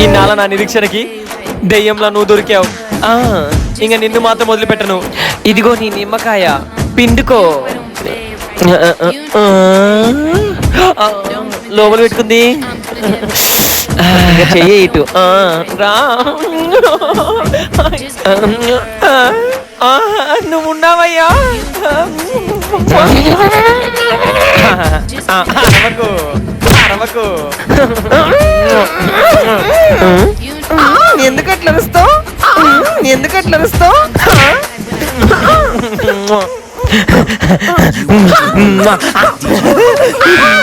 ఇన్నాళ్ళ నా నిరీక్షణకి దెయ్యంలో నువ్వు దొరికావు. ఇంక నిన్ను మాత్రం వదిలిపెట్టను. ఇదిగో నీ నిమ్మకాయ, పిండుకో. లోపల పెట్టుకుంది. చెయ్యి ఇటు రా. నువ్వు ఉన్నావయ్యా. అరవకు అరవకు. ఎందుకట్లా అరుస్తావు? ఎందుకట్లా అరుస్తావు?